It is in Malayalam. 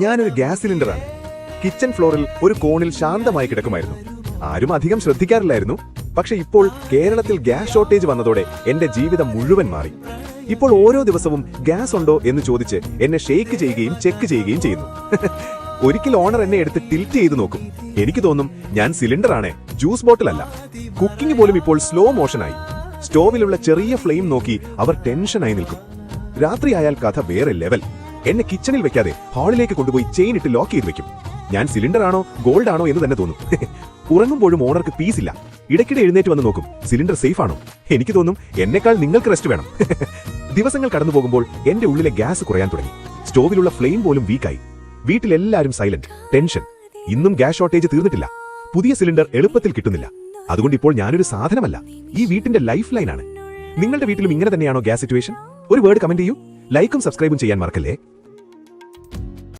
ഞാനൊരു ഗ്യാസ് സിലിണ്ടറാണ്. കിച്ചൺ ഫ്ലോറിൽ ഒരു കോണിൽ ശാന്തമായി കിടക്കുമായിരുന്നു. ആരും അധികം ശ്രദ്ധിക്കാറില്ലായിരുന്നു. പക്ഷെ ഇപ്പോൾ കേരളത്തിൽ ഗ്യാസ് ഷോർട്ടേജ് വന്നതോടെ എന്റെ ജീവിതം മുഴുവൻ മാറി. ഇപ്പോൾ ഓരോ ദിവസവും ഗ്യാസ് ഉണ്ടോ എന്ന് ചോദിച്ച് എന്നെ ഷെയ്ക്ക് ചെയ്യുകയും ചെക്ക് ചെയ്യുകയും ചെയ്യുന്നു. ഒരിക്കൽ ഓണർ എന്നെ എടുത്ത് ടിൽറ്റ് ചെയ്ത് നോക്കും. എനിക്ക് തോന്നും ഞാൻ സിലിണ്ടറാണ്, ജ്യൂസ് ബോട്ടിലല്ല. കുക്കിംഗ് പോലും ഇപ്പോൾ സ്ലോ മോഷനായി. സ്റ്റോവിലുള്ള ചെറിയ ഫ്ലെയിം നോക്കി അവർ ടെൻഷനായി നിൽക്കും. രാത്രിയായാൽ കഥ വേറെ ലെവൽ. എന്നെ കിച്ചണിൽ വെക്കാതെ ഹാളിലേക്ക് കൊണ്ടുപോയി ചെയിൻ ഇട്ട് ലോക്ക് ചെയ്ത് വെക്കും. ഞാൻ സിലിണ്ടർ ആണോ ഗോൾഡ് ആണോ എന്ന് തന്നെ തോന്നും. ഉറങ്ങുമ്പോഴും ഓണർക്ക് പീസില്ല. ഇടയ്ക്കിടെ എഴുന്നേറ്റ് വന്ന് നോക്കും, സിലിണ്ടർ സേഫ് ആണോ. എനിക്ക് തോന്നും എന്നേക്കാൾ നിങ്ങൾക്ക് റെസ്റ്റ് വേണം. ദിവസങ്ങൾ കടന്നു പോകുമ്പോൾ എന്റെ ഉള്ളിലെ ഗ്യാസ് കുറയാൻ തുടങ്ങി. സ്റ്റോവിലുള്ള ഫ്ലെയിം പോലും വീക്കായി. വീട്ടിലെല്ലാവരും സൈലന്റ്, ടെൻഷൻ. ഇന്നും ഗ്യാസ് ഷോർട്ടേജ് തീർന്നിട്ടില്ല. പുതിയ സിലിണ്ടർ എളുപ്പത്തിൽ കിട്ടുന്നില്ല. അതുകൊണ്ട് ഇപ്പോൾ ഞാനൊരു സാധനമല്ല, ഈ വീട്ടിന്റെ ലൈഫ് ലൈനാണ്. നിങ്ങളുടെ വീട്ടിലും ഇങ്ങനെ തന്നെയാണോ ഗ്യാസ് സിറ്റുവേഷൻ? ഒരു വേർഡ് കമന്റ് ചെയ്യൂ. ലൈക്കും സബ്സ്ക്രൈബും ചെയ്യാൻ മറക്കല്ലേ.